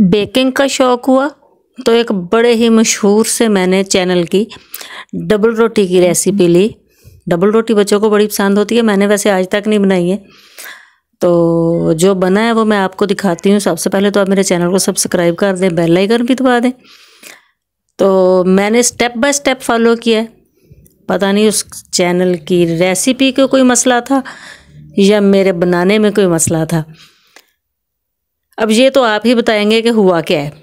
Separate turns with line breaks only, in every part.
Baking का शौक़ हुआ तो एक बड़े ही मशहूर से मैंने चैनल की डबल रोटी की रेसिपी ली। डबल रोटी बच्चों को बड़ी पसंद होती है, मैंने वैसे आज तक नहीं बनाई है, तो जो बना है वो मैं आपको दिखाती हूँ। सबसे पहले तो आप मेरे चैनल को सब्सक्राइब कर दें, बेल आइकन भी दबा दें। तो मैंने स्टेप बाय स्टेप फॉलो किया है। पता नहीं उस चैनल की रेसिपी को कोई मसला था या मेरे बनाने में कोई मसला था। अब ये तो आप ही बताएंगे कि हुआ क्या है।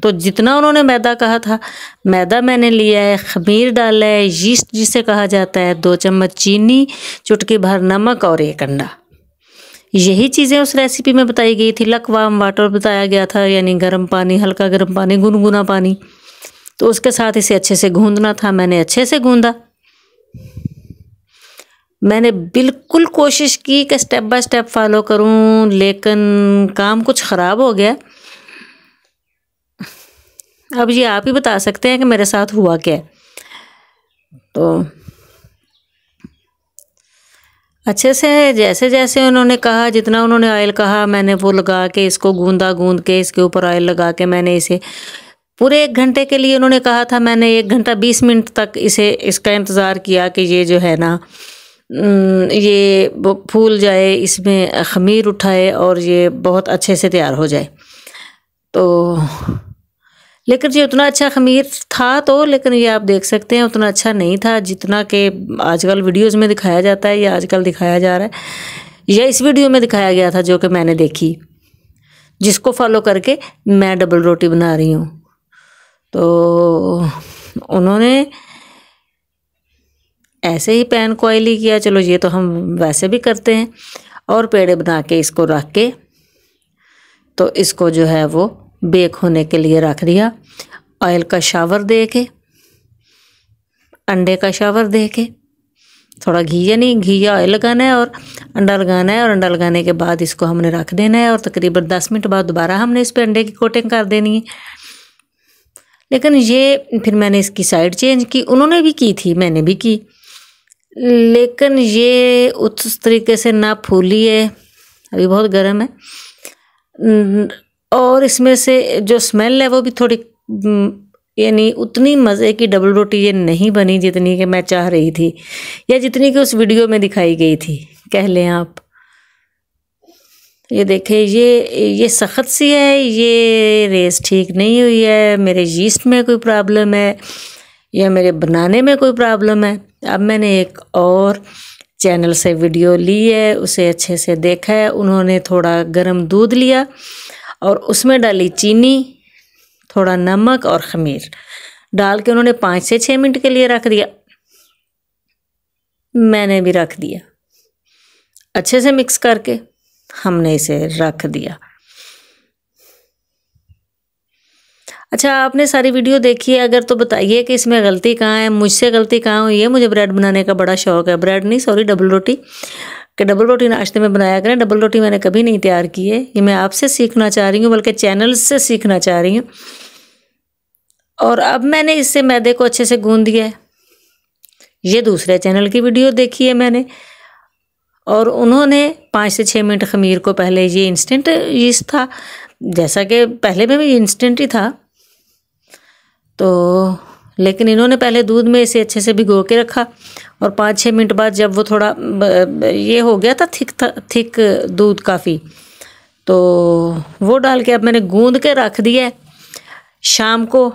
तो जितना उन्होंने मैदा कहा था, मैदा मैंने लिया है, खमीर डाला है, यीस्ट जिसे कहा जाता है, 2 चम्मच चीनी, चुटकी भर नमक और 1 अंडा। यही चीज़ें उस रेसिपी में बताई गई थी। लकवाम वाटर बताया गया था, यानी गर्म पानी, हल्का गर्म पानी, गुनगुना पानी। तो उसके साथ इसे अच्छे से गूंदना था। मैंने अच्छे से गूंदा। मैंने बिल्कुल कोशिश की कि स्टेप बाय स्टेप फॉलो करूं, लेकिन काम कुछ ख़राब हो गया। अब ये आप ही बता सकते हैं कि मेरे साथ हुआ क्या है। तो अच्छे से जैसे जैसे उन्होंने कहा, जितना उन्होंने ऑयल कहा, मैंने वो लगा के इसको गूंद के इसके ऊपर ऑयल लगा के मैंने इसे पूरे 1 घंटे के लिए, उन्होंने कहा था, मैंने 1 घंटा 20 मिनट तक इसका इंतज़ार किया कि ये जो है ना ये फूल जाए, इसमें खमीर उठाए और ये बहुत अच्छे से तैयार हो जाए। तो लेकिन ये उतना अच्छा खमीर था तो, लेकिन ये आप देख सकते हैं उतना अच्छा नहीं था जितना कि आजकल वीडियोस में दिखाया जाता है या आजकल दिखाया जा रहा है या इस वीडियो में दिखाया गया था जो कि मैंने देखी, जिसको फॉलो करके मैं डबल रोटी बना रही हूँ। तो उन्होंने ऐसे ही पैन को ऑयली किया, चलो ये तो हम वैसे भी करते हैं, और पेड़े बना के इसको रख के तो इसको जो है वो बेक होने के लिए रख दिया। ऑयल का शावर दे के, अंडे का शावर दे के, थोड़ा घी या नहीं घी या ऑयल लगाना है और अंडा लगाना है, और अंडा लगाने के बाद इसको हमने रख देना है, और तकरीबन 10 मिनट बाद दोबारा हमने इस पर अंडे की कोटिंग कर देनी है। लेकिन ये फिर मैंने इसकी साइड चेंज की, उन्होंने भी की थी, मैंने भी की, लेकिन ये उस तरीके से ना फूली है, अभी बहुत गर्म है, और इसमें से जो स्मेल है वो भी थोड़ी, यानी उतनी मज़े की डबल रोटी ये नहीं बनी जितनी कि मैं चाह रही थी या जितनी कि उस वीडियो में दिखाई गई थी, कह लें आप। ये देखें, ये सख्त सी है, ये रेस ठीक नहीं हुई है, मेरे यीस्ट में कोई प्रॉब्लम है या मेरे बनाने में कोई प्रॉब्लम है। अब मैंने एक और चैनल से वीडियो ली है, उसे अच्छे से देखा है। उन्होंने थोड़ा गर्म दूध लिया और उसमें डाली चीनी, थोड़ा नमक और खमीर डाल के उन्होंने 5 से 6 मिनट के लिए रख दिया। मैंने भी रख दिया, अच्छे से मिक्स करके हमने इसे रख दिया। अच्छा, आपने सारी वीडियो देखी है, अगर तो बताइए कि इसमें गलती कहाँ है, मुझसे गलती कहाँ हुई है। मुझे ब्रेड बनाने का बड़ा शौक़ है, ब्रेड नहीं सॉरी डबल रोटी, कि डबल रोटी नाश्ते में बनाया करें। डबल रोटी मैंने कभी नहीं तैयार की है, ये मैं आपसे सीखना चाह रही हूँ, बल्कि चैनल से सीखना चाह रही हूँ। और अब मैंने इससे मैदे को अच्छे से गूंद दिया है। ये दूसरे चैनल की वीडियो देखी है मैंने, और उन्होंने 5 से 6 मिनट खमीर को, पहले ये इंस्टेंट यीस्ट था, जैसा कि पहले में भी इंस्टेंट ही था, तो लेकिन इन्होंने पहले दूध में इसे अच्छे से भिगो के रखा, और 5-6 मिनट बाद जब वो थोड़ा ये हो गया था थिक दूध काफ़ी, तो वो डाल के अब मैंने गूंद के रख दिया है। शाम को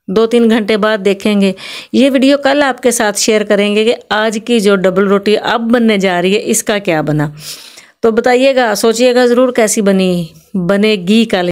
2-3 घंटे बाद देखेंगे। ये वीडियो कल आपके साथ शेयर करेंगे कि आज की जो डबल रोटी अब बनने जा रही है इसका क्या बना। तो बताइएगा, सोचिएगा ज़रूर कैसी बनेगी कल।